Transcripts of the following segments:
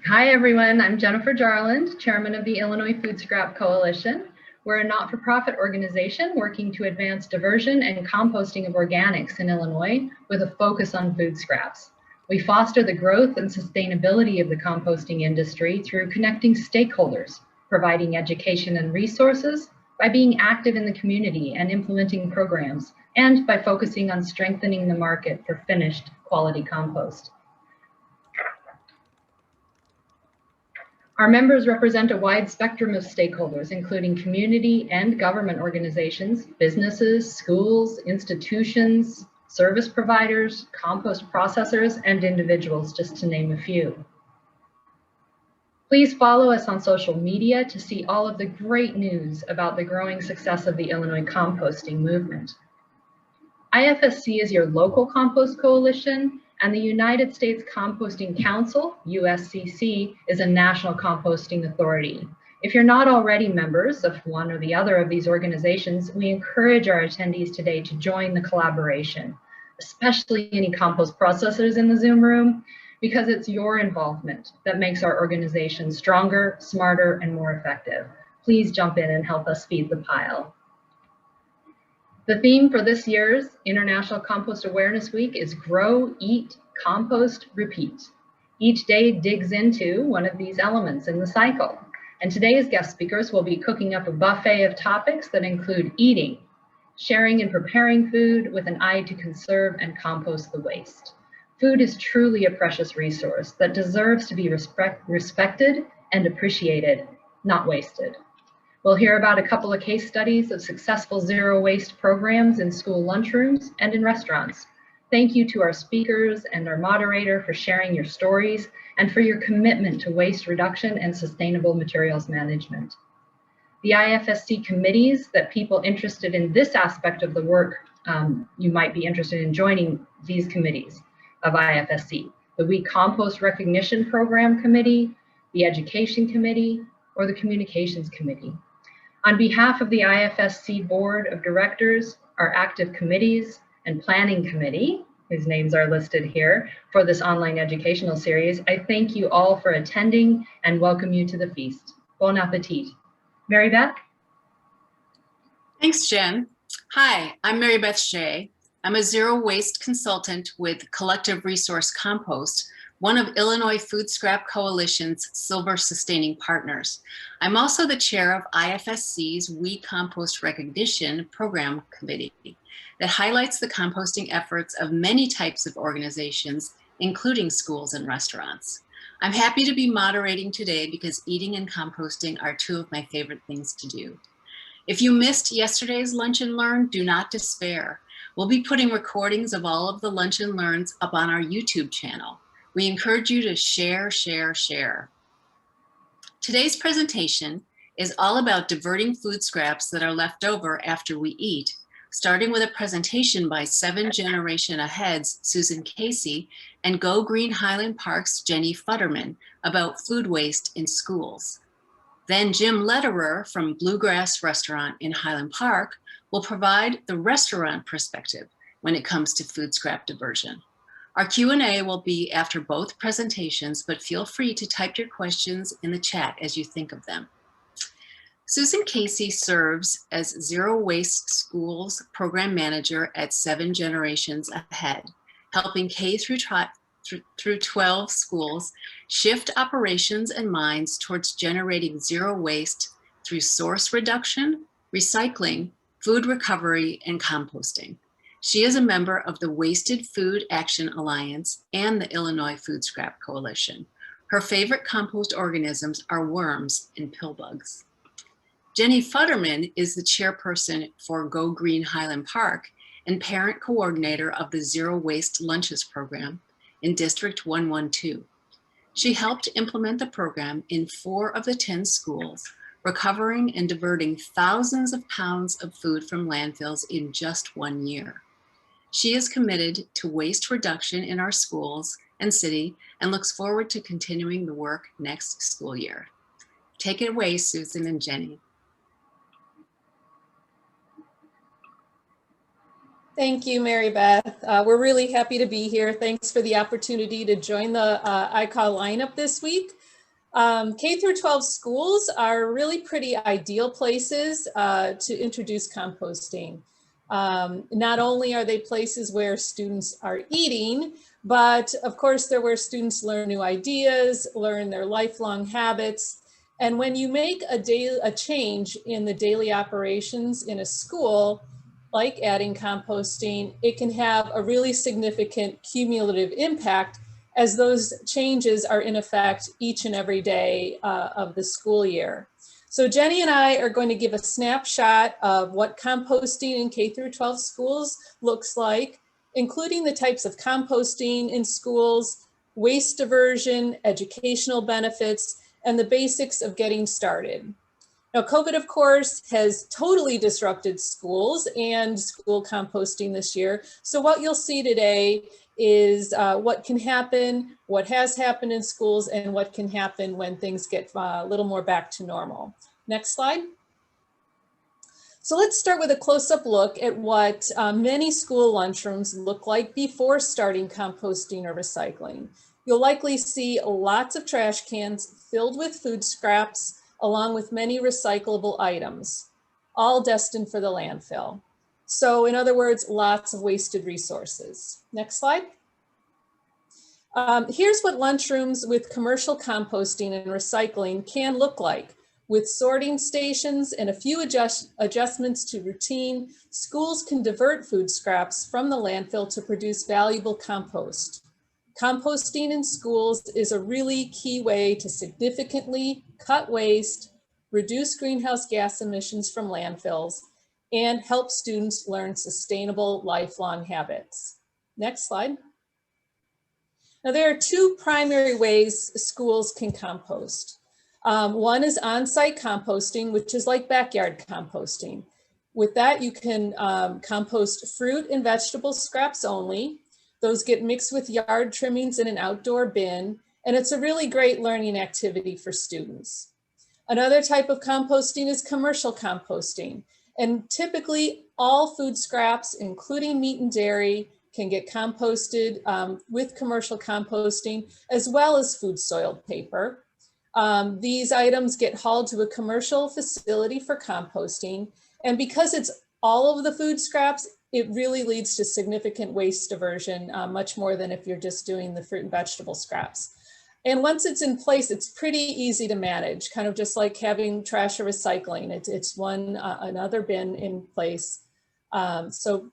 Hi, everyone. I'm Jennifer Jarland, chairman of the Illinois Food Scrap Coalition. We're a not-for-profit organization working to advance diversion and composting of organics in Illinois with a focus on food scraps. We foster the growth and sustainability of the composting industry through connecting stakeholders, providing education and resources, by being active in the community and implementing programs, and by focusing on strengthening the market for finished quality compost. Our members represent a wide spectrum of stakeholders, including community and government organizations, businesses, schools, institutions, service providers, compost processors, and individuals, just to name a few. Please follow us on social media to see all of the great news about the growing success of the Illinois composting movement. IFSC is your local compost coalition, and the United States Composting Council, USCC, is a national composting authority. If you're not already members of one or the other of these organizations, we encourage our attendees today to join the collaboration, especially any compost processors in the Zoom room, because it's your involvement that makes our organization stronger, smarter, and more effective. Please jump in and help us feed the pile. The theme for this year's International Compost Awareness Week is Grow, Eat, Compost, Repeat. Each day digs into one of these elements in the cycle. And today's guest speakers will be cooking up a buffet of topics that include eating, sharing and preparing food with an eye to conserve and compost the waste. Food is truly a precious resource that deserves to be respected and appreciated, not wasted. We'll hear about a couple of case studies of successful zero waste programs in school lunchrooms and in restaurants. Thank you to our speakers and our moderator for sharing your stories and for your commitment to waste reduction and sustainable materials management. The IFSC committees that people interested in this aspect of the work, you might be interested in joining these committees of IFSC, the We Compost Recognition Program Committee, the Education Committee, or the Communications Committee. On behalf of the IFSC Board of Directors, our active committees, and Planning Committee, whose names are listed here, for this online educational series, I thank you all for attending and welcome you to the feast. Bon appetit. Mary Beth? Thanks, Jen. Hi, I'm Mary Beth Schaye. I'm a zero waste consultant with Collective Resource Compost, one of Illinois Food Scrap Coalition's Silver Sustaining Partners. I'm also the chair of IFSC's We Compost Recognition Program Committee that highlights the composting efforts of many types of organizations, including schools and restaurants. I'm happy to be moderating today because eating and composting are two of my favorite things to do. If you missed yesterday's Lunch and Learn, do not despair. We'll be putting recordings of all of the Lunch and Learns up on our YouTube channel. We encourage you to share, share, share. Today's presentation is all about diverting food scraps that are left over after we eat, starting with a presentation by 7 Generation Ahead's Susan Casey and Go Green Highland Park's Jenny Futterman about food waste in schools. Then Jim Lederer from Bluegrass Restaurant in Highland Park will provide the restaurant perspective when it comes to food scrap diversion. Our Q&A will be after both presentations, but feel free to type your questions in the chat as you think of them. Susan Casey serves as Zero Waste Schools Program Manager at 7 Generations Ahead, helping K through 12 schools shift operations and minds towards generating zero waste through source reduction, recycling, food recovery, and composting. She is a member of the Wasted Food Action Alliance and the Illinois Food Scrap Coalition. Her favorite compost organisms are worms and pill bugs. Jenny Futterman is the chairperson for Go Green Highland Park and parent coordinator of the Zero Waste Lunches program in District 112. She helped implement the program in 4 of the 10 schools, recovering and diverting thousands of pounds of food from landfills in just 1 year. She is committed to waste reduction in our schools and city and looks forward to continuing the work next school year. Take it away, Susan and Jenny. Thank you, Mary Beth. We're really happy to be here. Thanks for the opportunity to join the ICA lineup this week. K through 12 schools are really pretty ideal places to introduce composting. Not only are they places where students are eating, but of course they're where students learn new ideas, learn their lifelong habits. And when you make a change in the daily operations in a school, like adding composting, it can have a really significant cumulative impact as those changes are in effect each and every day of the school year. So Jenny and I are going to give a snapshot of what composting in K through 12 schools looks like, including the types of composting in schools, waste diversion, educational benefits, and the basics of getting started. Now, COVID, of course, has totally disrupted schools and school composting this year. So what you'll see today is what can happen, what has happened in schools, and what can happen when things get a little more back to normal. Next slide. So let's start with a close-up look at what many school lunchrooms look like before starting composting or recycling. You'll likely see lots of trash cans filled with food scraps, along with many recyclable items, all destined for the landfill. So in other words, lots of wasted resources. Next slide. Here's what lunchrooms with commercial composting and recycling can look like. With sorting stations and a few adjustments to routine, schools can divert food scraps from the landfill to produce valuable compost. Composting in schools is a really key way to significantly cut waste, reduce greenhouse gas emissions from landfills, and help students learn sustainable lifelong habits. Next slide. Now, there are two primary ways schools can compost. One is on-site composting, which is like backyard composting. With that, you can compost fruit and vegetable scraps only. Those get mixed with yard trimmings in an outdoor bin, and it's a really great learning activity for students. Another type of composting is commercial composting, and typically all food scraps, including meat and dairy, can get composted with commercial composting, as well as food soiled paper. These items get hauled to a commercial facility for composting, and because it's all of the food scraps, it really leads to significant waste diversion, much more than if you're just doing the fruit and vegetable scraps. And once it's in place, it's pretty easy to manage, kind of just like having trash or recycling. It's another bin in place. So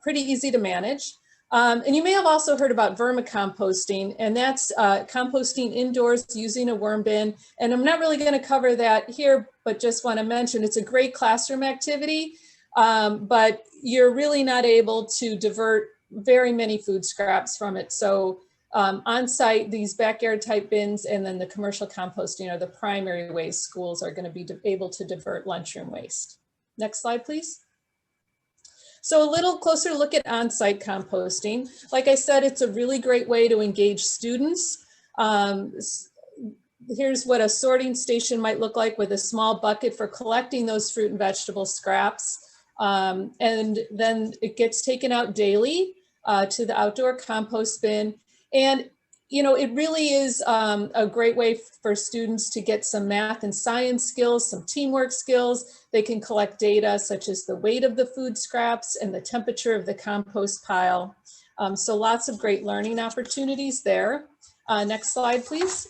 pretty easy to manage. And you may have also heard about vermicomposting, and that's composting indoors using a worm bin. And I'm not really going to cover that here, but just want to mention it's a great classroom activity, but you're really not able to divert very many food scraps from it. So on site, these backyard type bins and then the commercial composting are the primary ways schools are going to be able to divert lunchroom waste. Next slide, please. So a little closer look at on-site composting. Like I said, it's a really great way to engage students. Here's what a sorting station might look like with a small bucket for collecting those fruit and vegetable scraps. And then it gets taken out daily to the outdoor compost bin. And you know, it really is a great way for students to get some math and science skills, some teamwork skills. They can collect data such as the weight of the food scraps and the temperature of the compost pile. So lots of great learning opportunities there. Next slide, please.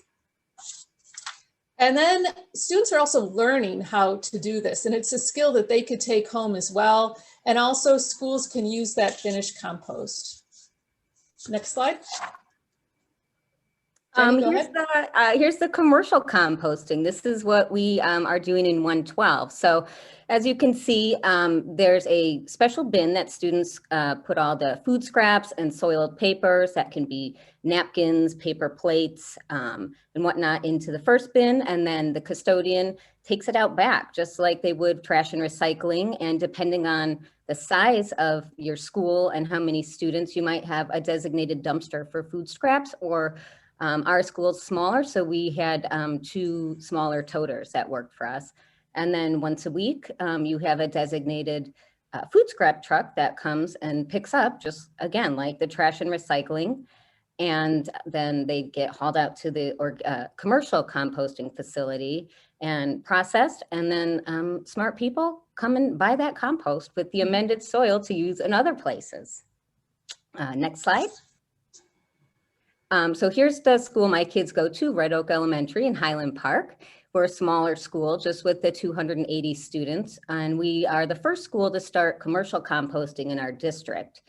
And then students are also learning how to do this, and it's a skill that they could take home as well. And also schools can use that finished compost. Next slide. Jenny, here's the commercial composting. This is what we are doing in 112. So as you can see, there's a special bin that students put all the food scraps and soiled papers, that can be napkins, paper plates, and whatnot, into the first bin, and then the custodian takes it out back, just like they would trash and recycling. And depending on the size of your school and how many students, you might have a designated dumpster for food scraps, or our school's smaller, so we had 2 smaller toters that worked for us. And then once a week, you have a designated food scrap truck that comes and picks up, just again, like the trash and recycling. and then they get hauled out to the commercial composting facility and processed, and then smart people come and buy that compost with the amended soil to use in other places. Next slide. So here's the school my kids go to, Red Oak Elementary in Highland Park. We're a smaller school, just with the 280 students, and we are the first school to start commercial composting in our district.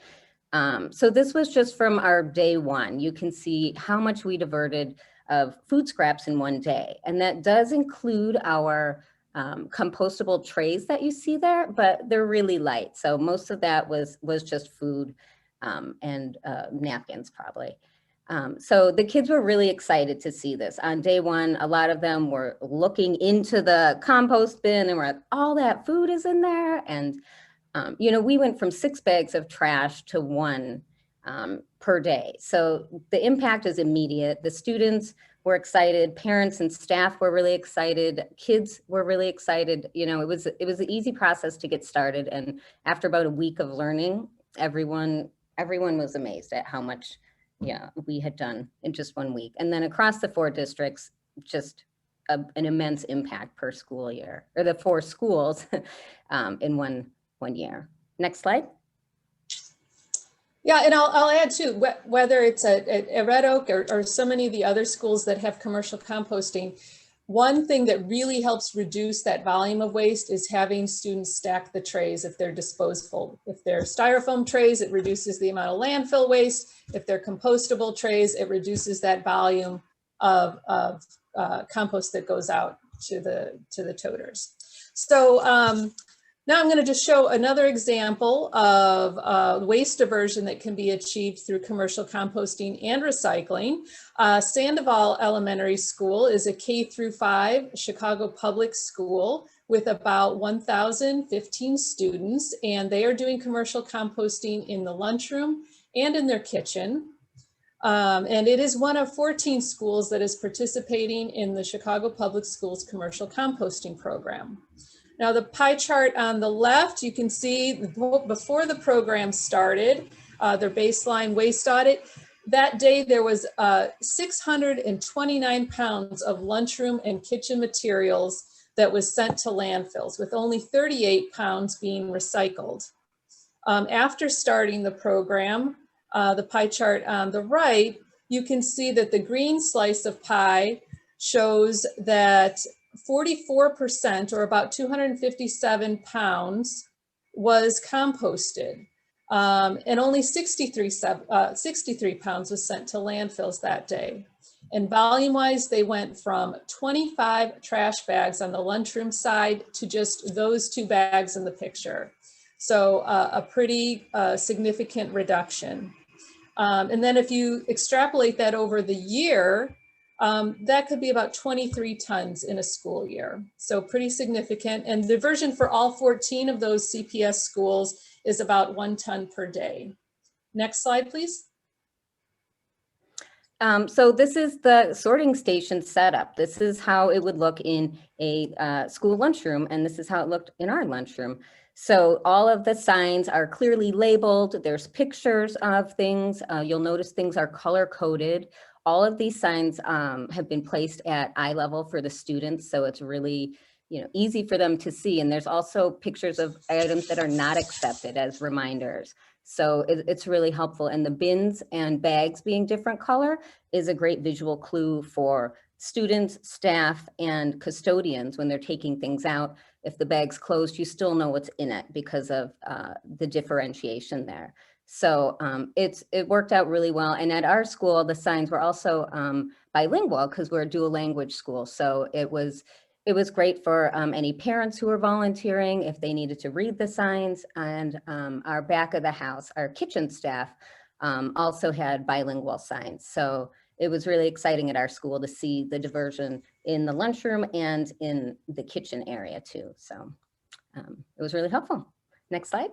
So this was just from our day one. You can see how much we diverted of food scraps in one day. And that does include our compostable trays that you see there, but they're really light. So most of that was just food and napkins probably. So the kids were really excited to see this. On day one, a lot of them were looking into the compost bin and were like, all that food is in there. And you know, we went from 6 bags of trash to 1 per day. So the impact is immediate. The students were excited, parents and staff were really excited, kids were really excited. You know, it was an easy process to get started. And after about a week of learning, everyone was amazed at how much we had done in just 1 week. And then across the 4 districts, just an immense impact per school year, or the 4 schools in one year. Next slide. Yeah, and I'll add too, whether it's a Red Oak or so many of the other schools that have commercial composting, one thing that really helps reduce that volume of waste is having students stack the trays if they're disposable. If they're styrofoam trays, it reduces the amount of landfill waste. If they're compostable trays, it reduces that volume of compost that goes out to the toters. So now I'm going to just show another example of waste diversion that can be achieved through commercial composting and recycling. Sandoval Elementary School is a K-5 Chicago public school with about 1,015 students, and they are doing commercial composting in the lunchroom and in their kitchen. And it is one of 14 schools that is participating in the Chicago Public Schools commercial composting program. Now the pie chart on the left, you can see before the program started, their baseline waste audit. That day there was 629 pounds of lunchroom and kitchen materials that was sent to landfills, with only 38 pounds being recycled. After starting the program, the pie chart on the right, you can see that the green slice of pie shows that 44%, or about 257 pounds, was composted, and only 63 pounds was sent to landfills that day. And volume-wise, they went from 25 trash bags on the lunchroom side to just those 2 bags in the picture. So a pretty significant reduction. And then if you extrapolate that over the year, that could be about 23 tons in a school year. So pretty significant. And the diversion for all 14 of those CPS schools is about 1 ton per day. Next slide, please. So this is the sorting station setup. This is how it would look in a school lunchroom, and this is how it looked in our lunchroom. So all of the signs are clearly labeled. There's pictures of things. You'll notice things are color coded. All of these signs have been placed at eye level for the students, so it's really easy for them to see. And there's also pictures of items that are not accepted as reminders. So it's really helpful. And the bins and bags being different color is a great visual clue for students, staff, and custodians when they're taking things out. If the bag's closed, you still know what's in it because of the differentiation there. So it worked out really well. And at our school, the signs were also bilingual because we're a dual language school. So it was great for any parents who were volunteering if they needed to read the signs. And our back of the house, our kitchen staff also had bilingual signs. So it was really exciting at our school to see the diversion in the lunchroom and in the kitchen area too. So it was really helpful. Next slide.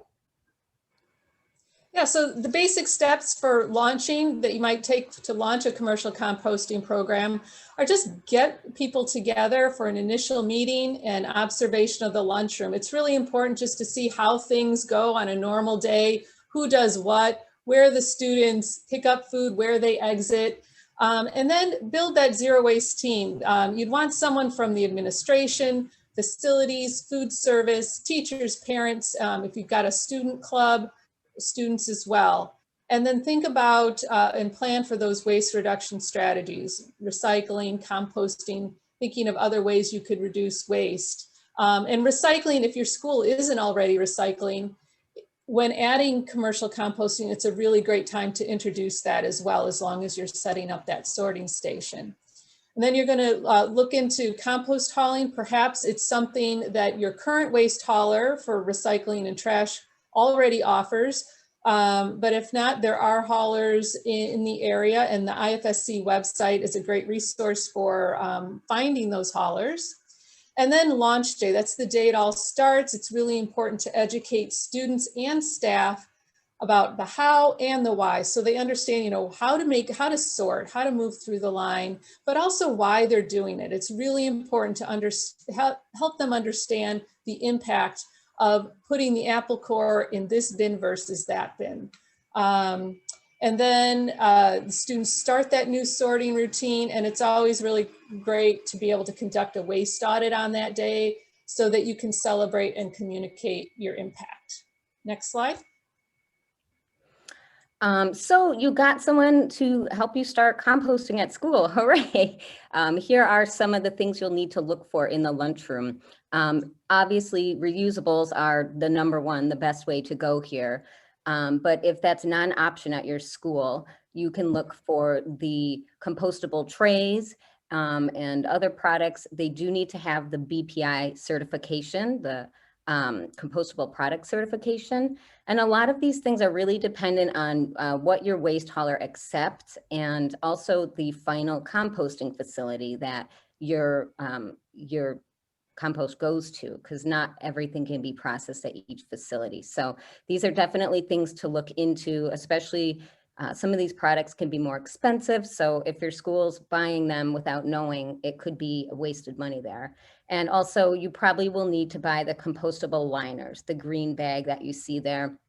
Yeah, so the basic steps for launching that you might take to launch a commercial composting program are just get people together for an initial meeting and observation of the lunchroom. It's really important just to see how things go on a normal day, who does what where the students pick up food, where they exit, and then build that zero waste team. You'd want someone from the administration, facilities, food service, teachers, parents, if you've got a student club, students as well. And then think about and plan for those waste reduction strategies, recycling, composting, thinking of other ways you could reduce waste. And recycling, if your school isn't already recycling, when adding commercial composting, it's a really great time to introduce that as well, as long as you're setting up that sorting station. And then you're going to look into compost hauling. Perhaps it's something that your current waste hauler for recycling and trash already offers. But if not, there are haulers in the area, and the IFSC website is a great resource for finding those haulers. And then launch day, that's the day it all starts. It's really important to educate students and staff about the how and the why. So they understand, you know, how to sort, how to move through the line, but also why they're doing it. It's really important to help them understand the impact of putting the apple core in this bin versus that bin. And then the students start that new sorting routine, and it's always really great to be able to conduct a waste audit on that day so that you can celebrate and communicate your impact. Next slide. So you got someone to help you start composting at school. Hooray. Here are some of the things you'll need to look for in the lunchroom. Obviously, reusables are the #1, the best way to go here. But if that's not an option at your school, you can look for the compostable trays and other products. They do need to have the BPI certification, the compostable product certification. And a lot of these things are really dependent on what your waste hauler accepts, and also the final composting facility that your compost goes to, because not everything can be processed at each facility. So these are definitely things to look into, especially some of these products can be more expensive. So if your school's buying them without knowing, it could be wasted money there. And also you probably will need to buy the compostable liners, the green bag that you see there.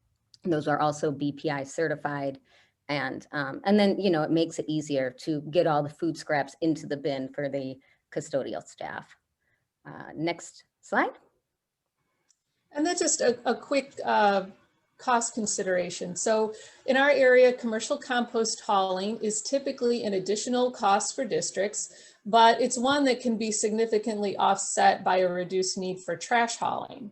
Those are also BPI certified. And then, you know, it makes it easier to get all the food scraps into the bin for the custodial staff. Next slide. And then just a quick cost consideration. So in our area, commercial compost hauling is typically an additional cost for districts, but it's one that can be significantly offset by a reduced need for trash hauling.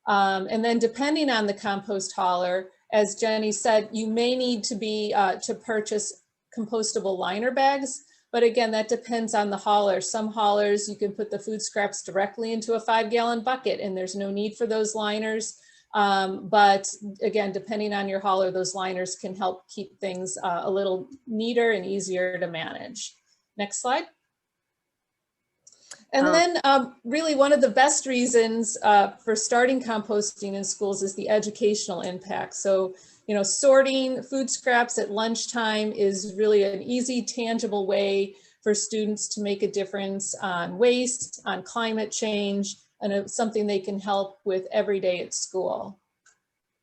And then depending on the compost hauler, as Jenny said, you may need to purchase compostable liner bags. But again, that depends on the hauler. Some haulers, you can put the food scraps directly into a 5-gallon bucket and there's no need for those liners. But again, depending on your hauler, those liners can help keep things a little neater and easier to manage. Next slide. And then really one of the best reasons for starting composting in schools is the educational impact. So, you know, sorting food scraps at lunchtime is really an easy, tangible way for students to make a difference on waste, on climate change, and it's something they can help with every day at school.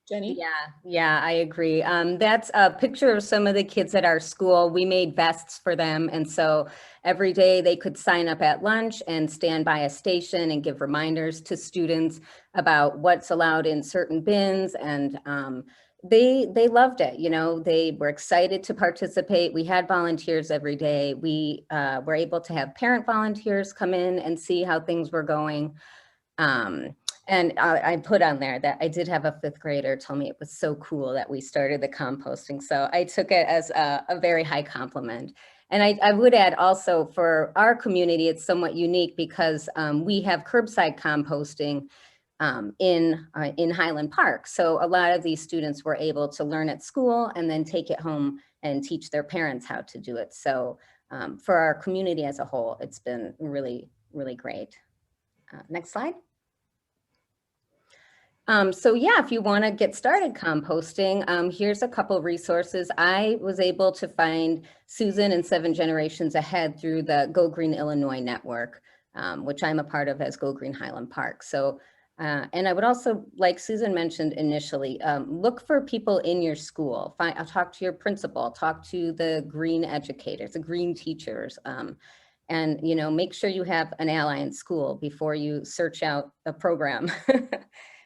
Jenny? Yeah, I agree. That's a picture of some of the kids at our school. We made vests for them. And so every day they could sign up at lunch and stand by a station and give reminders to students about what's allowed in certain bins. And they loved it. You know, they were excited to participate. We had volunteers every day. We were able to have parent volunteers come in and see how things were going. And I put on there that I did have a 5th grader tell me it was so cool that we started the composting. So I took it as a very high compliment. And I would add also, for our community, it's somewhat unique because we have curbside composting in Highland Park. So a lot of these students were able to learn at school and then take it home and teach their parents how to do it. So for our community as a whole, it's been really, really great. Next slide. So yeah, if you want to get started composting, here's a couple resources. I was able to find Susan and 7 Generations Ahead through the Go Green Illinois network, which I'm a part of as Go Green Highland Park. So And I would also, like Susan mentioned initially, look for people in your school. I'll talk to your principal, talk to the green educators, the green teachers, and make sure you have an ally in school before you search out a program.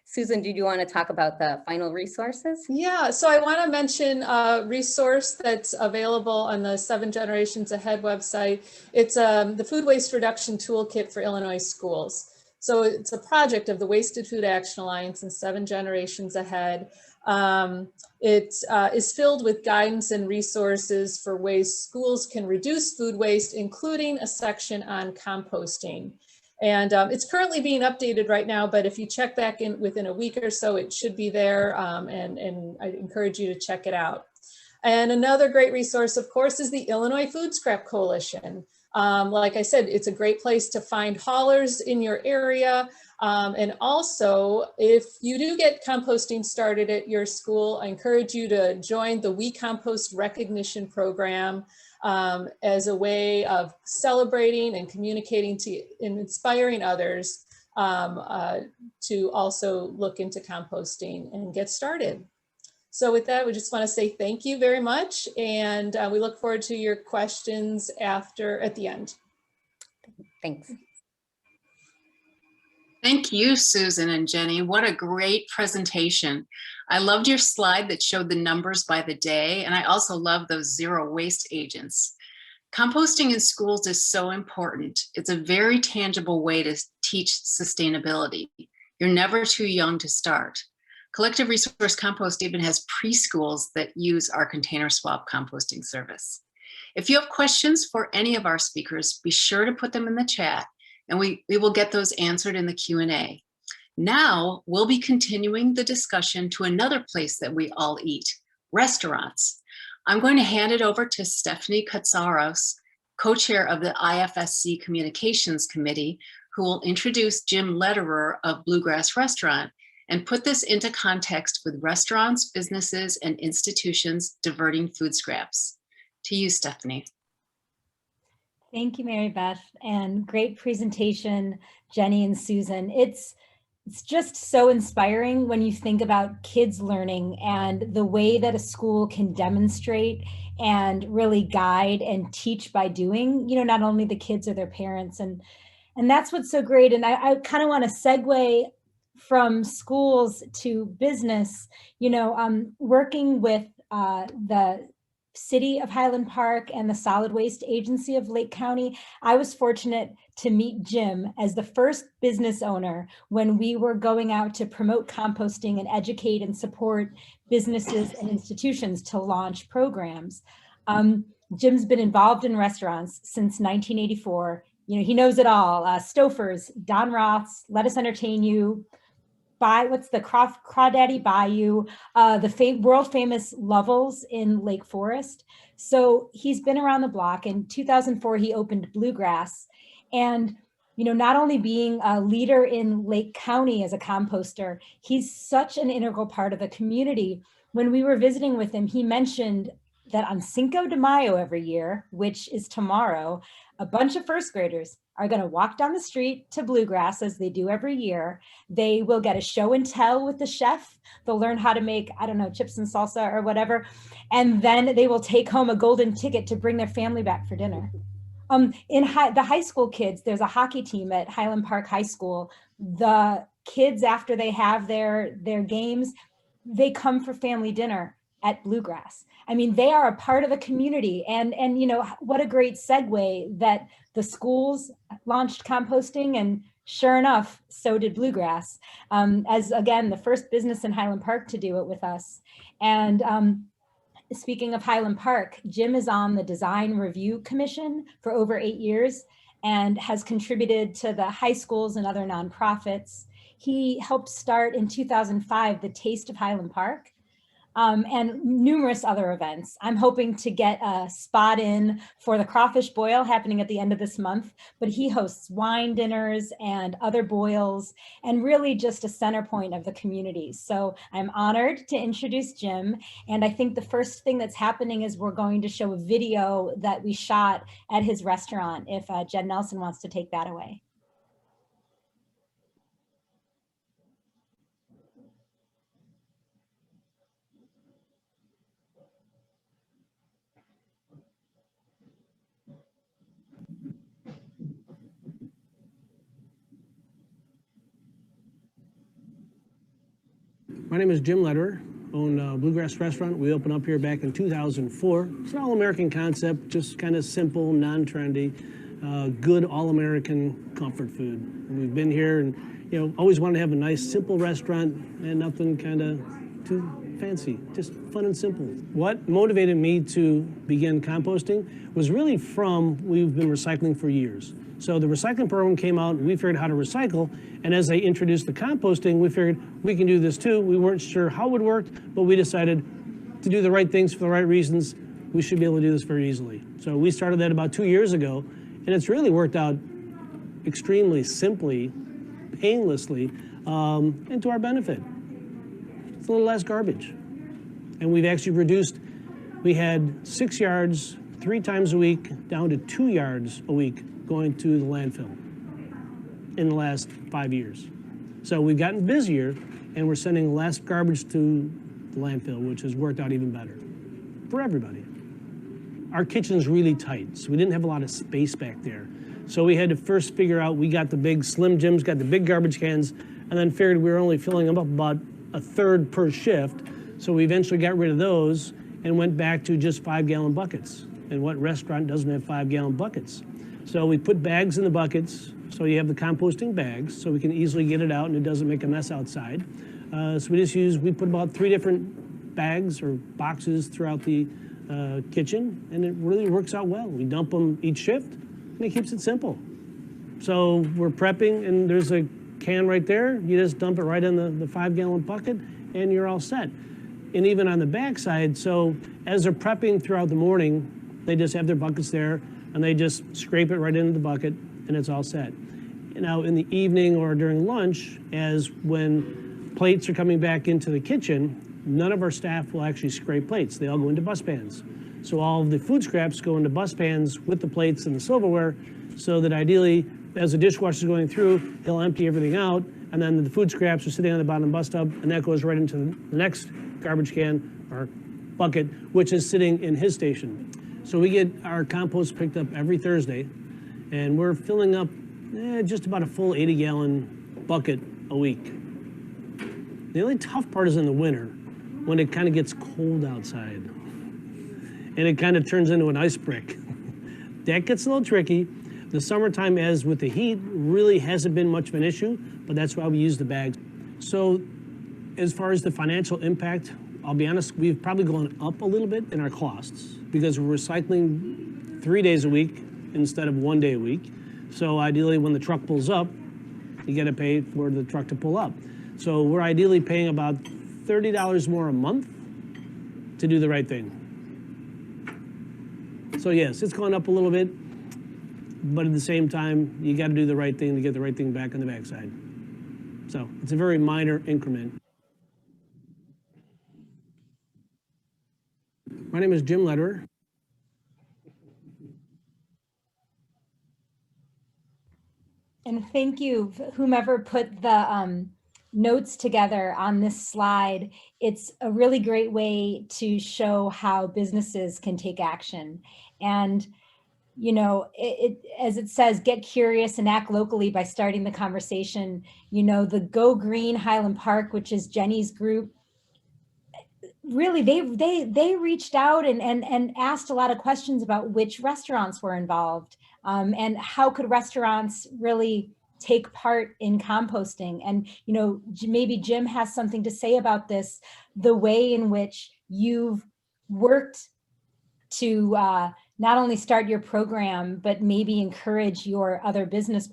Susan, did you want to talk about the final resources? Yeah, so I want to mention a resource that's available on the 7 Generations Ahead website. It's the Food Waste Reduction Toolkit for Illinois Schools. So it's a project of the Wasted Food Action Alliance and 7 Generations Ahead. It is filled with guidance and resources for ways schools can reduce food waste, including a section on composting. And it's currently being updated right now, but if you check back in within a week or so, it should be there, and I encourage you to check it out. And another great resource, of course, is the Illinois Food Scrap Coalition. Like I said, it's a great place to find haulers in your area. And also, if you do get composting started at your school, I encourage you to join the We Compost Recognition Program as a way of celebrating and communicating to and inspiring others to also look into composting and get started. So with that, we just want to say thank you very much, and we look forward to your questions at the end. Thanks. Thank you, Susan and Jenny. What a great presentation. I loved your slide that showed the numbers by the day, and I also love those zero waste agents. Composting in schools is so important. It's a very tangible way to teach sustainability. You're never too young to start. Collective Resource Compost even has preschools that use our container swap composting service. If you have questions for any of our speakers, be sure to put them in the chat, and we will get those answered in the Q&A. Now, we'll be continuing the discussion to another place that we all eat, restaurants. I'm going to hand it over to Stephanie Katsaros, co-chair of the IFSC Communications Committee, who will introduce Jim Lederer of Bluegrass Restaurant and put this into context with restaurants, businesses, and institutions diverting food scraps. To you, Stephanie. Thank you, Mary Beth, and great presentation, Jenny and Susan. It's just so inspiring when you think about kids learning and the way that a school can demonstrate and really guide and teach by doing, not only the kids or their parents. And that's what's so great. And I kind of want to segue from schools to business, working with the City of Highland Park and the Solid Waste Agency of Lake County. I was fortunate to meet Jim as the first business owner when we were going out to promote composting and educate and support businesses and institutions to launch programs. Jim's been involved in restaurants since 1984. He knows it all. Stouffer's, Don Roth's, Let Us Entertain You, what's the Crawdaddy Bayou, the world famous Lovell's in Lake Forest. So he's been around the block. In 2004, he opened Bluegrass. And, not only being a leader in Lake County as a composter, he's such an integral part of the community. When we were visiting with him, he mentioned that on Cinco de Mayo every year, which is tomorrow, a bunch of first graders are going to walk down the street to Bluegrass as they do every year. They will get a show and tell with the chef. They'll learn how to make, chips and salsa or whatever. And then they will take home a golden ticket to bring their family back for dinner. The high school kids, there's a hockey team at Highland Park High School. The kids, after they have their games, they come for family dinner at Bluegrass. They are a part of the community, and what a great segue that the schools launched composting, and sure enough, so did Bluegrass, as again, the first business in Highland Park to do it with us. And speaking of Highland Park, Jim is on the Design Review Commission for over 8 years and has contributed to the high schools and other nonprofits. He helped start in 2005 the Taste of Highland Park, and numerous other events. I'm hoping to get a spot in for the crawfish boil happening at the end of this month, but he hosts wine dinners and other boils and really just a center point of the community. So I'm honored to introduce Jim. And I think the first thing that's happening is we're going to show a video that we shot at his restaurant, if Jen Nelson wants to take that away. My name is Jim Lederer, own Bluegrass restaurant. We opened up here back in 2004. It's an all-American concept, just kind of simple, non-trendy, good all-American comfort food. And we've been here and, you know, always wanted to have a nice, simple restaurant and nothing kind of too fancy, just fun and simple. What motivated me to begin composting was really we've been recycling for years. So the recycling program came out and we figured out how to recycle. And as they introduced the composting, we figured we can do this too. We weren't sure how it would work, but we decided to do the right things for the right reasons. We should be able to do this very easily. So we started that about 2 years ago, and it's really worked out extremely simply, painlessly, and to our benefit. It's a little less garbage. And we've actually reduced, we had 6 yards 3 times a week down to 2 yards a week going to the landfill in the last 5 years. So we've gotten busier and we're sending less garbage to the landfill, which has worked out even better for everybody. Our kitchen's really tight, so we didn't have a lot of space back there. So we had to first figure out, we got the big Slim Jims, got the big garbage cans, and then figured we were only filling them up about a third per shift. So we eventually got rid of those and went back to just 5-gallon buckets. And what restaurant doesn't have 5-gallon buckets? So we put bags in the buckets, so you have the composting bags, so we can easily get it out and it doesn't make a mess outside. So we put about 3 different bags or boxes throughout the kitchen, and it really works out well. We dump them each shift, and it keeps it simple. So we're prepping, and there's a can right there. You just dump it right in the 5-gallon bucket, and you're all set. And even on the backside, so as they're prepping throughout the morning, they just have their buckets there, and they just scrape it right into the bucket, and it's all set. Now, in the evening or during lunch, when plates are coming back into the kitchen, none of our staff will actually scrape plates. They all go into bus pans. So all of the food scraps go into bus pans with the plates and the silverware, so that ideally, as the dishwasher's going through, he'll empty everything out, and then the food scraps are sitting on the bottom of the bus tub, and that goes right into the next garbage can or bucket, which is sitting in his station. So we get our compost picked up every Thursday, and we're filling up just about a full 80-gallon bucket a week. The only tough part is in the winter, when it kind of gets cold outside, and it kind of turns into an ice brick. That gets a little tricky. The summertime, as with the heat, really hasn't been much of an issue, but that's why we use the bags. So as far as the financial impact, I'll be honest, we've probably gone up a little bit in our costs because we're recycling 3 days a week instead of 1 day a week. So ideally, when the truck pulls up, you gotta pay for the truck to pull up. So we're ideally paying about $30 more a month to do the right thing. So yes, it's gone up a little bit, but at the same time, you gotta do the right thing to get the right thing back on the backside. So it's a very minor increment. My name is Jim Lederer. And thank you, whomever put the notes together on this slide. It's a really great way to show how businesses can take action. And, you know, as it says, get curious and act locally by starting the conversation. You know, the Go Green Highland Park, which is Jenny's group, really, they reached out and asked a lot of questions about which restaurants were involved, and how could restaurants really take part in composting. And, you know, maybe Jim has something to say about this, the way in which you've worked to not only start your program, but maybe encourage your other business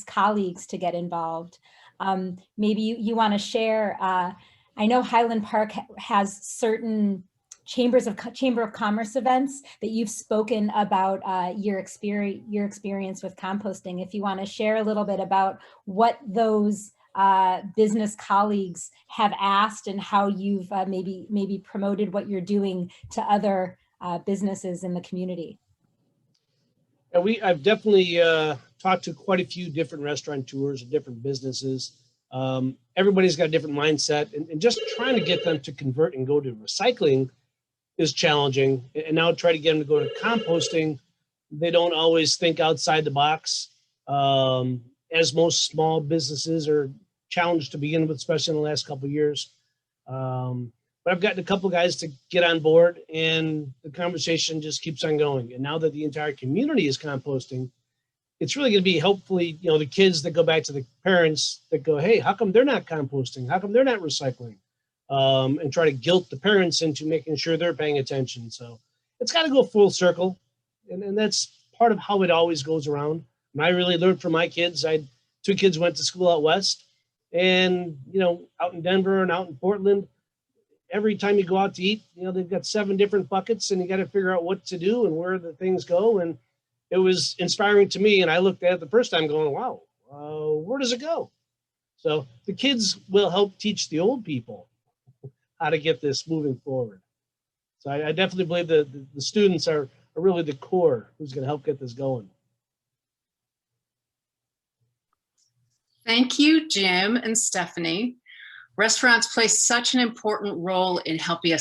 colleagues to get involved. Maybe you want to share, I know Highland Park has certain Chamber of Commerce events that you've spoken about your experience with composting. If you want to share a little bit about what those business colleagues have asked and how you've maybe promoted what you're doing to other businesses in the community. I've definitely talked to quite a few different restaurateurs and different businesses. Everybody's got a different mindset, and just trying to get them to convert and go to recycling is challenging. And now try to get them to go to composting, they don't always think outside the box, as most small businesses are challenge to begin with, especially in the last couple of years. But I've gotten a couple of guys to get on board, and the conversation just keeps on going. And now that the entire community is composting, it's really going to be hopefully, you know, the kids that go back to the parents that go, hey, how come they're not composting? How come they're not recycling? And try to guilt the parents into making sure they're paying attention. So it's got to go full circle. And that's part of how it always goes around. And I really learned from my kids. I had 2 kids went to school out west, and, you know, out in Denver and out in Portland, every time you go out to eat, you know, they've got 7 different buckets, and you got to figure out what to do and where the things go. And it was inspiring to me. And I looked at it the first time going, wow, where does it go? So the kids will help teach the old people how to get this moving forward. So I definitely believe that the students are really the core who's going to help get this going. Thank you, Jim and Stephanie. Restaurants play such an important role in helping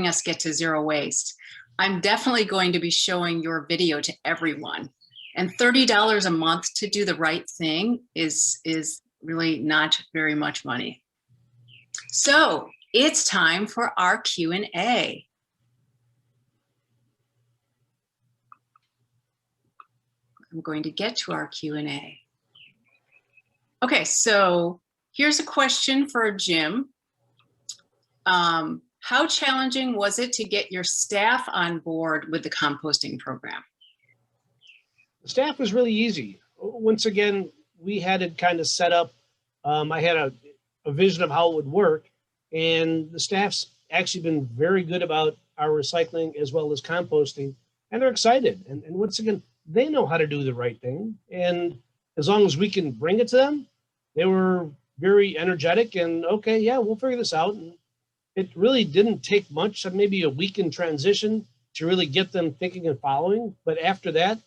us get to zero waste. I'm definitely going to be showing your video to everyone. And $30 a month to do the right thing is really not very much money. So it's time for our Q&A. I'm going to get to our Q&A. Okay, so here's a question for Jim. How challenging was it to get your staff on board with the composting program? The staff was really easy. Once again, we had it kind of set up. I had a vision of how it would work, and the staff's actually been very good about our recycling as well as composting, and they're excited. And once again, they know how to do the right thing. And as long as we can bring it to them, they were very energetic and, okay, yeah, we'll figure this out. And it really didn't take much, maybe a week in transition to really get them thinking and following. But after that,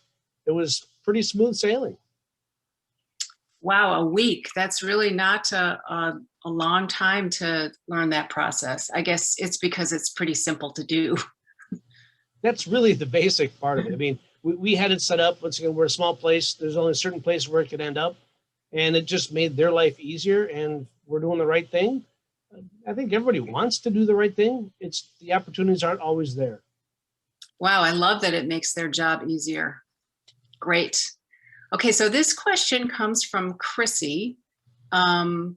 it was pretty smooth sailing. Wow, a week. That's really not a long time to learn that process. I guess it's because it's pretty simple to do. That's really the basic part of it. I mean, we had it set up. Once again, we're a small place. There's only a certain place where it could end up. And it just made their life easier, and we're doing the right thing. I think everybody wants to do the right thing. It's the opportunities aren't always there. Wow, I love that it makes their job easier. Great. Okay, so this question comes from Chrissy, and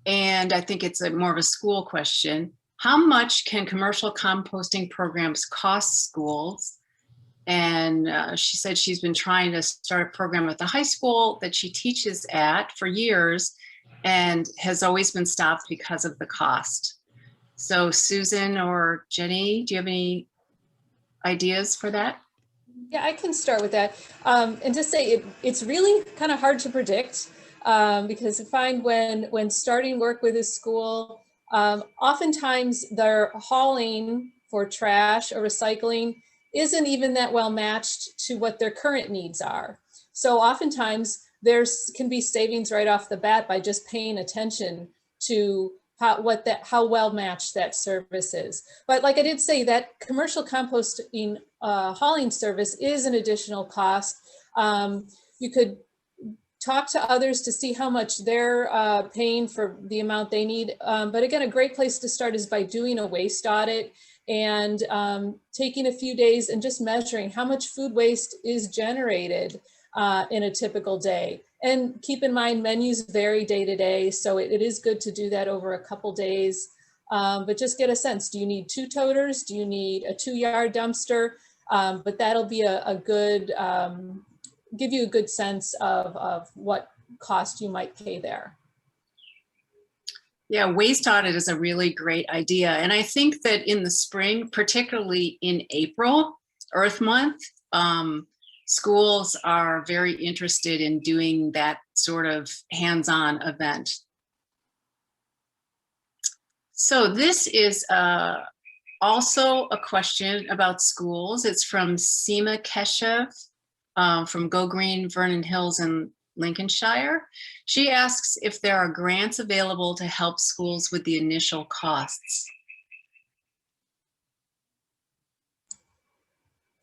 I think it's more of a school question. How much can commercial composting programs cost schools? And she said she's been trying to start a program at the high school that she teaches at for years and has always been stopped because of the cost. So Susan or Jenny, do you have any ideas for that? Yeah, I can start with that. And just say it's really kind of hard to predict because I find when starting work with a school, oftentimes their hauling for trash or recycling isn't even that well matched to what their current needs are. So oftentimes can be savings right off the bat by just paying attention to how well matched that service is. But like I did say, that commercial composting hauling service is an additional cost. You could talk to others to see how much they're paying for the amount they need. But again, a great place to start is by doing a waste audit and taking a few days and just measuring how much food waste is generated in a typical day. And keep in mind, menus vary day to day, so it is good to do that over a couple days. But just get a sense, do you need 2 toters? Do you need a 2-yard dumpster? But that'll be a good, give you a good sense of what cost you might pay there. Yeah, waste audit is a really great idea. And I think that in the spring, particularly in April, Earth Month, schools are very interested in doing that sort of hands-on event. So this is also a question about schools. It's from Seema Keshav from Go Green, Vernon Hills in Lincolnshire. She asks if there are grants available to help schools with the initial costs.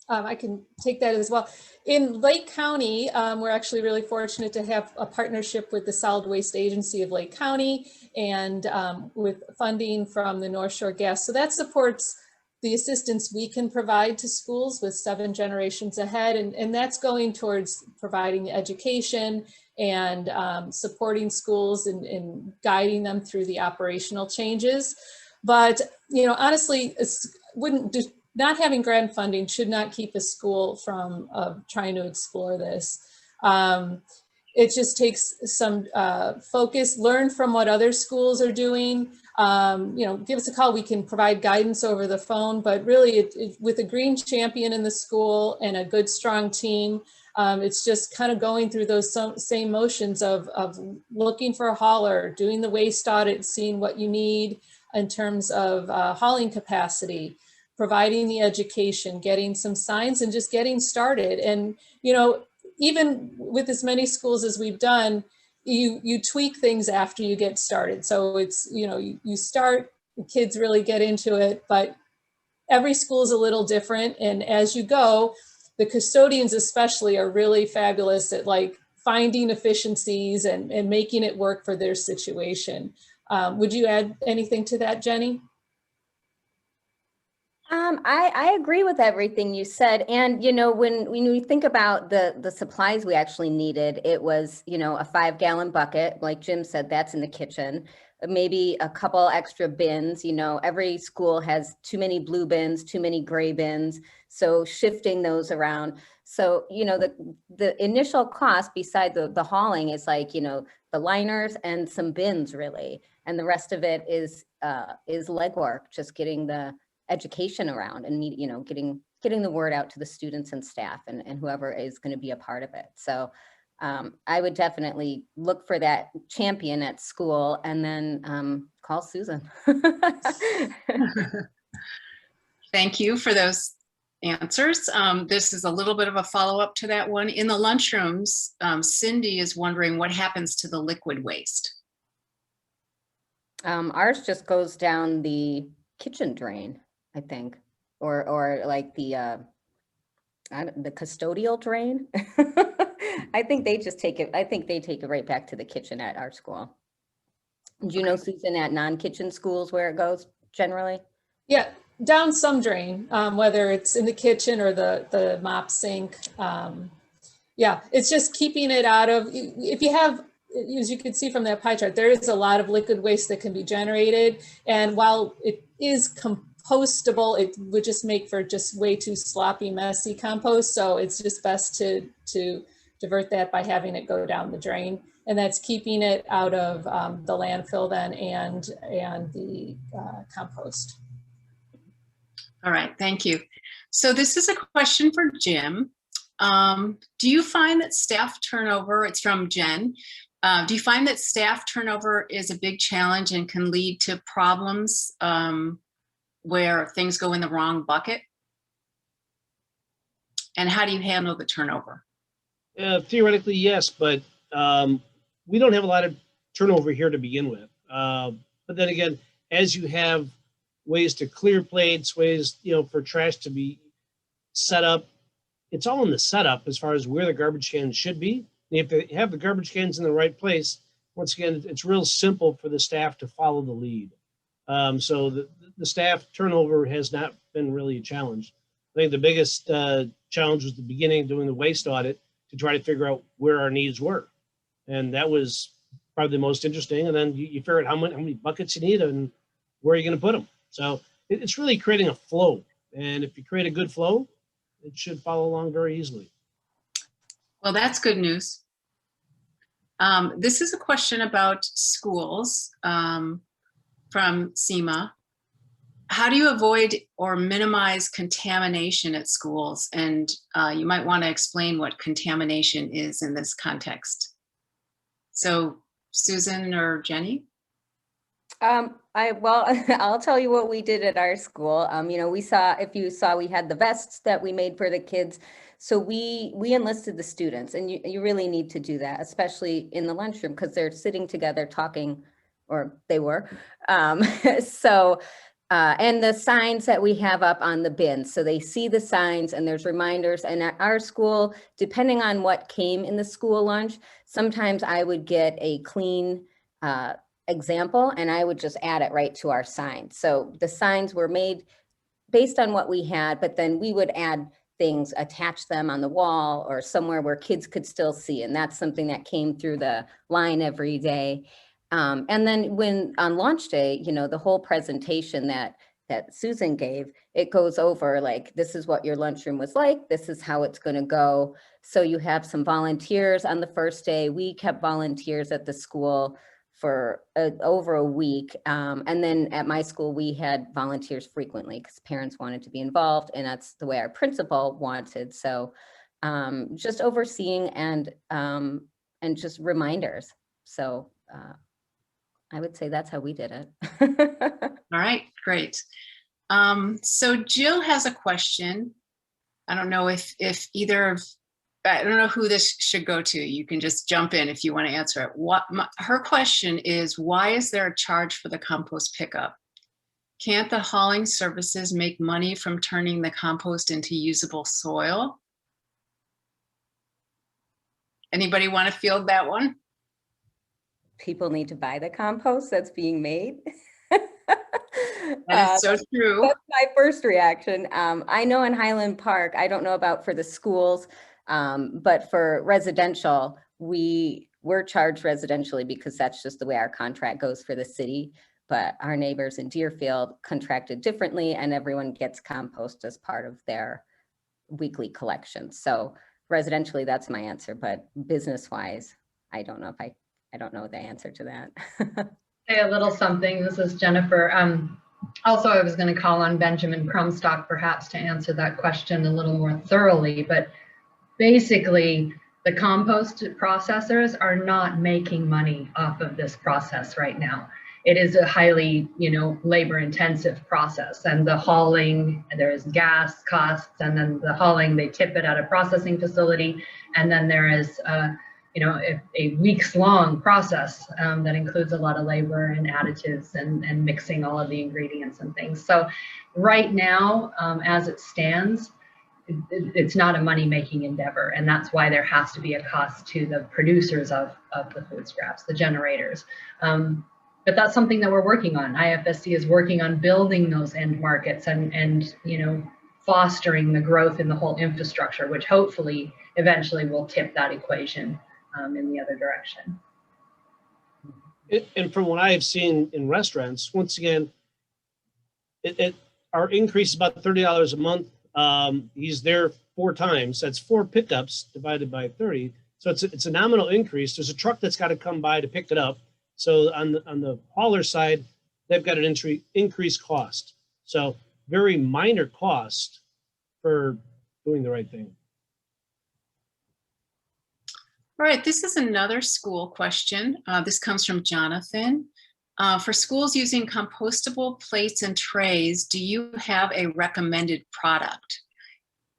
I can take that as well. In Lake County, we're actually really fortunate to have a partnership with the Solid Waste Agency of Lake County and with funding from the North Shore Gas. So that supports the assistance we can provide to schools with 7 generations ahead. And that's going towards providing education and supporting schools and guiding them through the operational changes. But, you know, honestly, not having grant funding should not keep a school from trying to explore this. It just takes some focus, learn from what other schools are doing. You know, give us a call. We can provide guidance over the phone, but really with a green champion in the school and a good, strong team, it's just kind of going through those same motions of looking for a hauler, doing the waste audit, seeing what you need in terms of hauling capacity, providing the education, getting some signs, and just getting started. And, you know, even with as many schools as we've done, you tweak things after you get started. So it's, you know, you start, the kids really get into it, but every school is a little different. And as you go, the custodians especially are really fabulous at like finding efficiencies and making it work for their situation. Would you add anything to that, Jenny? I agree with everything you said. And, you know, when we think about the supplies we actually needed, it was, you know, a 5-gallon bucket, like Jim said, that's in the kitchen, maybe a couple extra bins. You know, every school has too many blue bins, too many gray bins. So shifting those around. So, you know, the initial cost beside the hauling is like, you know, the liners and some bins really. And the rest of it is legwork, just getting the education around and, you know, getting the word out to the students and staff and whoever is going to be a part of it. So I would definitely look for that champion at school and then call Susan. Thank you for those answers. This is a little bit of a follow-up to that one. In the lunchrooms, Cindy is wondering what happens to the liquid waste. Ours just goes down the kitchen drain, I think, or like the custodial drain. I think they just take it. I think they take it right back to the kitchen at our school. Do you know, Susan, at non-kitchen schools where it goes generally? Yeah, down some drain, whether it's in the kitchen or the mop sink. Yeah, it's just keeping it out of, if you have, as you can see from that pie chart, there is a lot of liquid waste that can be generated. And while it is compostable, it would just make for just way too sloppy, messy compost. So it's just best to divert that by having it go down the drain. And that's keeping it out of the landfill then and the compost. All right, thank you. So this is a question for Jim. Do you find that staff turnover, it's from Jen, do you find that staff turnover is a big challenge and can lead to problems where things go in the wrong bucket? And how do you handle the turnover? Theoretically, yes, but we don't have a lot of turnover here to begin with. But then again, as you have ways to clear plates, ways, you know, for trash to be set up, it's all in the setup as far as where the garbage cans should be. If they have the garbage cans in the right place, once again, it's real simple for the staff to follow the lead. So the staff turnover has not been really a challenge. I think the biggest challenge was the beginning, doing the waste audit to try to figure out where our needs were. And that was probably the most interesting. And then you figure out how many buckets you need and where are you going to put them. So it's really creating a flow. And if you create a good flow, it should follow along very easily. Well, that's good news. This is a question about schools from SEMA. How do you avoid or minimize contamination at schools? And you might want to explain what contamination is in this context. So Susan or Jenny? I'll tell you what we did at our school. You know, if you saw, we had the vests that we made for the kids. So we enlisted the students, and you really need to do that, especially in the lunchroom, because they're sitting together talking, or they were. So And the signs that we have up on the bins. So they see the signs and there's reminders. And at our school, depending on what came in the school lunch, sometimes I would get a clean example and I would just add it right to our sign. So the signs were made based on what we had, but then we would add things, attach them on the wall or somewhere where kids could still see. And that's something that came through the line every day. And then when on launch day, you know, the whole presentation that Susan gave, it goes over like, this is what your lunchroom was like, this is how it's going to go. So you have some volunteers on the first day. We kept volunteers at the school for over a week. And then at my school, we had volunteers frequently because parents wanted to be involved and that's the way our principal wanted. So just overseeing and just reminders. So I would say that's how we did it. All right, great. So Jill has a question. I don't know if either of, I don't know who this should go to. You can just jump in if you want to answer it. Her question is, why is there a charge for the compost pickup? Can't the hauling services make money from turning the compost into usable soil? Anybody want to field that one? People need to buy the compost that's being made. That is so true. That's my first reaction. I know in Highland Park, I don't know about for the schools, but for residential, we're charged residentially because that's just the way our contract goes for the city. But our neighbors in Deerfield contracted differently and everyone gets compost as part of their weekly collection. So residentially, that's my answer, but business-wise, I don't know the answer to that. Say a little something. This is Jennifer. Also, I was going to call on Benjamin Crumstock perhaps to answer that question a little more thoroughly, but basically the compost processors are not making money off of this process right now. It is a highly, labor intensive process, and the hauling, there's gas costs, and then the hauling, they tip it at a processing facility. And then there is, a weeks long process that includes a lot of labor and additives and mixing all of the ingredients and things. So right now, as it stands, it's not a money-making endeavor, and that's why there has to be a cost to the producers of the food scraps, the generators. But that's something that we're working on. IFSC is working on building those end markets and fostering the growth in the whole infrastructure, which hopefully eventually will tip that equation in the other direction. And from what I have seen in restaurants, once again, our increase is about $30 a month. He's there 4 times. That's 4 pickups divided by 30. So it's a nominal increase. There's a truck that's got to come by to pick it up. So on the hauler side, they've got an increased cost. So very minor cost for doing the right thing. All right, this is another school question. This comes from Jonathan. For schools using compostable plates and trays, do you have a recommended product?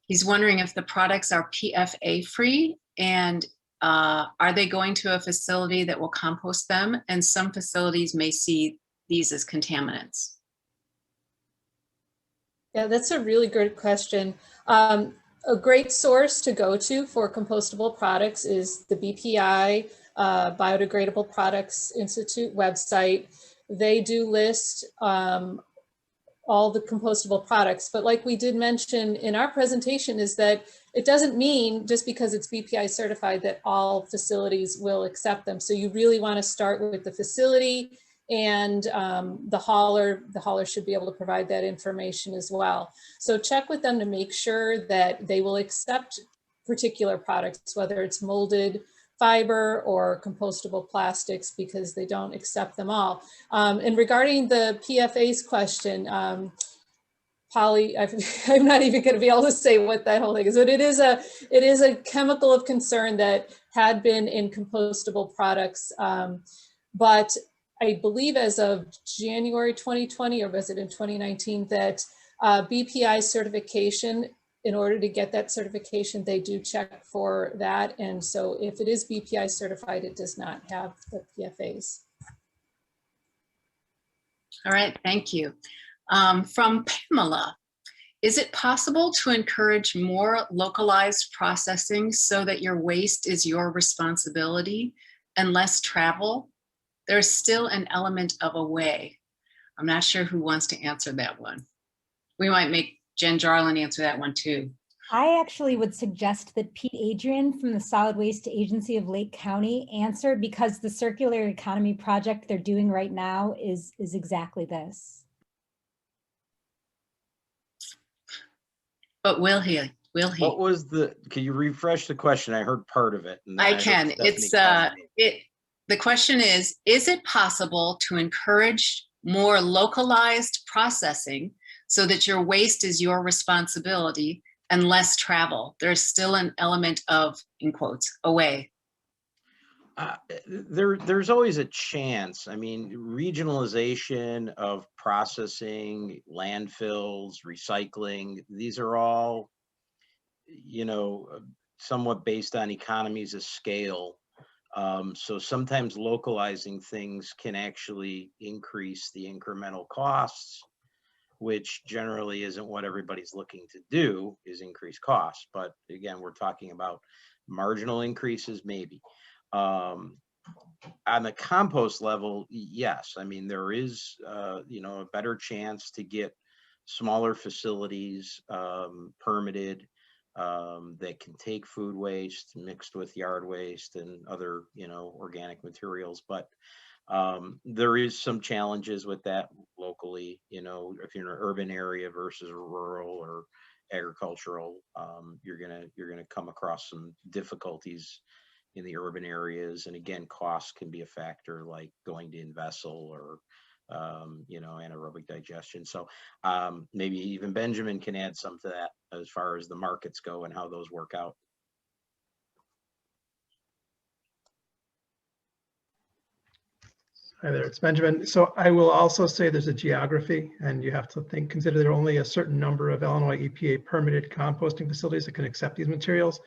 He's wondering if the products are PFA free and are they going to a facility that will compost them? And some facilities may see these as contaminants. Yeah, that's a really good question. A great source to go to for compostable products is the BPI, Biodegradable Products Institute website. They do list all the compostable products, but like we did mention in our presentation is that it doesn't mean just because it's BPI certified that all facilities will accept them. So you really want to start with the facility and the hauler should be able to provide that information as well. So check with them to make sure that they will accept particular products, whether it's molded fiber or compostable plastics, because they don't accept them all. And regarding the PFAS question, Polly, I'm not even going to be able to say what that whole thing is, but it is a chemical of concern that had been in compostable products. But I believe as of January 2020, or was it in 2019, that BPI certification, in order to get that certification, they do check for that. And so if it is BPI certified, it does not have the PFAS. All right, thank you. From Pamela, is it possible to encourage more localized processing so that your waste is your responsibility and less travel? There's still an element of away. I'm not sure who wants to answer that one. We might make Jen Jarlin answer that one too. I actually would suggest that Pete Adrian from the Solid Waste Agency of Lake County answer, because the circular economy project they're doing right now is exactly this. But will he? Will he? What was can you refresh the question? I heard part of it. I can. It's the question is it possible to encourage more localized processing so that your waste is your responsibility and less travel? There's still an element of, in quotes, away. There's always a chance. I mean, regionalization of processing, landfills, recycling, these are all, you know, somewhat based on economies of scale. So sometimes localizing things can actually increase the incremental costs, which generally isn't what everybody's looking to do, is increase costs. But again, we're talking about marginal increases, maybe. On the compost level, yes. I mean, there is, you know, a better chance to get smaller facilities permitted that can take food waste mixed with yard waste and other, you know, organic materials. But there is some challenges with that locally, you know, if you're in an urban area versus rural or agricultural, you're gonna come across some difficulties in the urban areas. And again, cost can be a factor, like going to in-vessel or you know, anaerobic digestion. So maybe even Benjamin can add some to that as far as the markets go and how those work out. Hi there, it's Benjamin. So I will also say there's a geography, and you have to consider there are only a certain number of Illinois EPA permitted composting facilities that can accept these materials.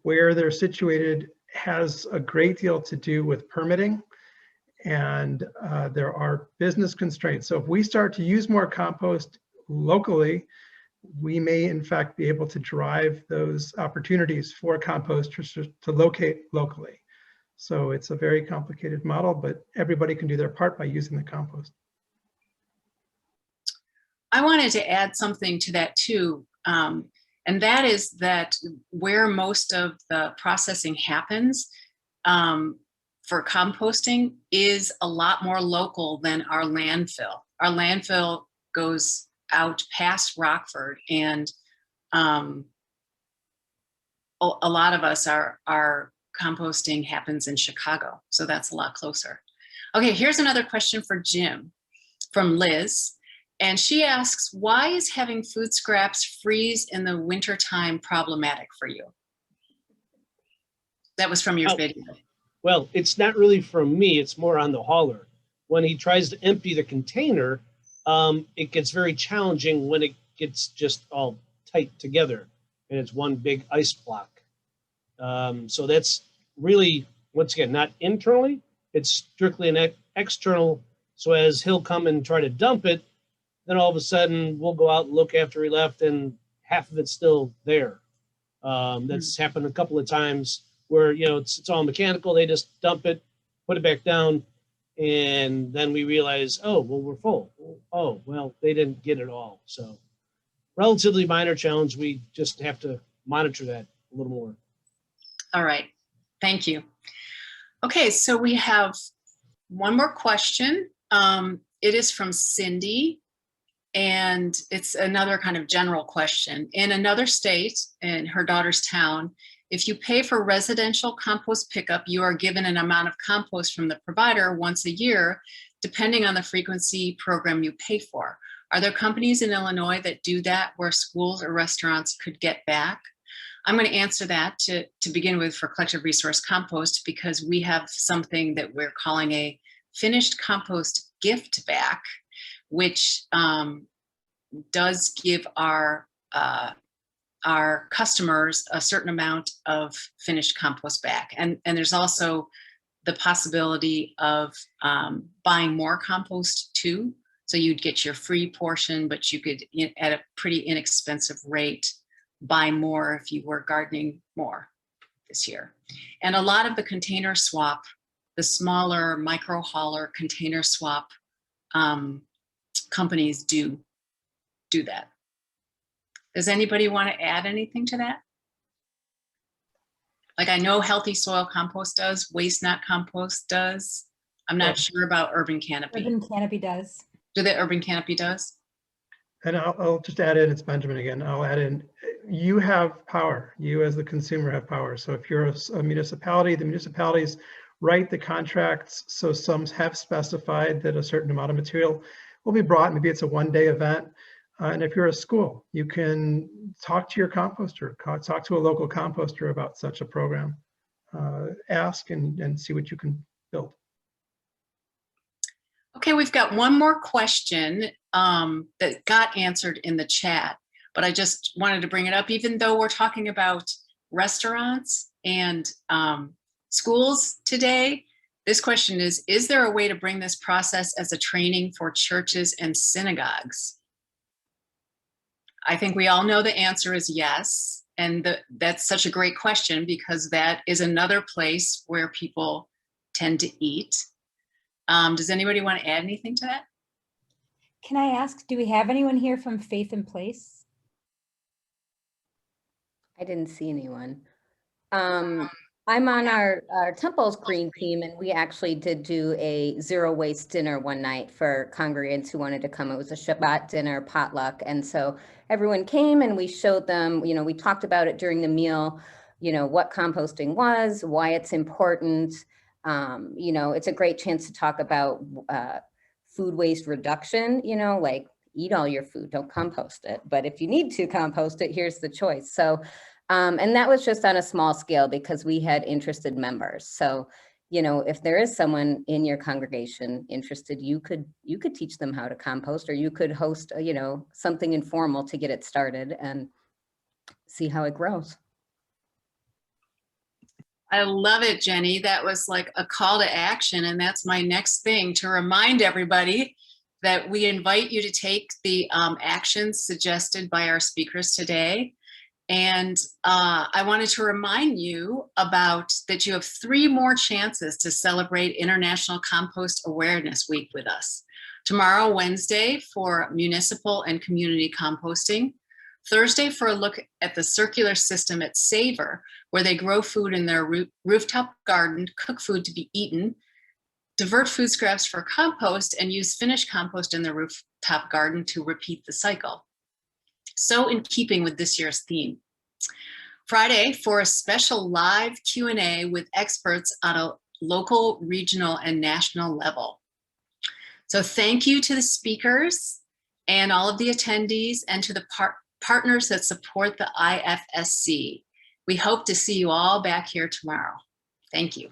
Where they're situated has a great deal to do with permitting, and there are business constraints. So if we start to use more compost locally, we may in fact be able to drive those opportunities for composters to locate locally. So it's a very complicated model, but everybody can do their part by using the compost. I wanted to add something to that too. And that is that where most of the processing happens for composting is a lot more local than our landfill. Our landfill goes out past Rockford, and a lot of us, our composting happens in Chicago. So that's a lot closer. Okay, here's another question for Jim from Liz. And she asks, why is having food scraps freeze in the wintertime problematic for you? That was from your video. Well, it's not really from me, it's more on the hauler. When he tries to empty the container, it gets very challenging when it gets just all tight together and it's one big ice block. So that's really, once again, not internally, it's strictly an external. So as he'll come and try to dump it, then all of a sudden we'll go out and look after he left and half of it's still there. That's happened a couple of times where, you know, it's all mechanical. They just dump it, put it back down, and then we realize, oh, well, we're full. Oh, well, they didn't get it all. So relatively minor challenge. We just have to monitor that a little more. All right, thank you. Okay, so we have one more question. It is from Cindy, and it's another kind of general question. In another state, in her daughter's town, if you pay for residential compost pickup, you are given an amount of compost from the provider once a year, depending on the frequency program you pay for. Are there companies in Illinois that do that where schools or restaurants could get back? I'm going to answer that to begin with for collective resource compost, because we have something that we're calling a finished compost gift back, which does give our customers a certain amount of finished compost back. And there's also the possibility of buying more compost too. So you'd get your free portion, but you could, at a pretty inexpensive rate, buy more if you were gardening more this year. And a lot of the container swap, the smaller micro hauler container swap companies do that. Does anybody want to add anything to that? Like, I know Healthy Soil Compost does, Waste Not Compost does. I'm not sure about Urban Canopy. Urban Canopy does. Do the Urban Canopy does? And I'll just add in, it's Benjamin again, I'll add in, you have power. You as the consumer have power. So if you're a municipality, the municipalities write the contracts. So some have specified that a certain amount of material will be brought. Maybe it's a one-day event. And if you're a school, you can talk to your composter, talk to a local composter about such a program. Ask and see what you can build. Okay, we've got one more question that got answered in the chat, but I just wanted to bring it up, even though we're talking about restaurants and schools today. This question is there a way to bring this process as a training for churches and synagogues? I think we all know the answer is yes. And that's such a great question, because that is another place where people tend to eat. Does anybody want to add anything to that? Can I ask, do we have anyone here from Faith in Place? I didn't see anyone. I'm on our Temples Green team, and we actually did do a zero waste dinner one night for congregants who wanted to come. It was a Shabbat dinner potluck. And so everyone came and we showed them, we talked about it during the meal, what composting was, why it's important. It's a great chance to talk about food waste reduction, like eat all your food, don't compost it. But if you need to compost it, here's the choice. So, and that was just on a small scale because we had interested members. So, if there is someone in your congregation interested, you could teach them how to compost, or you could host, something informal to get it started and see how it grows. I love it, Jenny. That was like a call to action. And that's my next thing, to remind everybody that we invite you to take the actions suggested by our speakers today. And I wanted to remind you that you have 3 more chances to celebrate International Compost Awareness Week with us. Tomorrow, Wednesday, for municipal and community composting. Thursday for a look at the circular system at Savor, where they grow food in their rooftop garden, cook food to be eaten, divert food scraps for compost, and use finished compost in their rooftop garden to repeat the cycle. So in keeping with this year's theme. Friday for a special live Q&A with experts on a local, regional, and national level. So thank you to the speakers and all of the attendees, and to the partners that support the IFSC. We hope to see you all back here tomorrow. Thank you.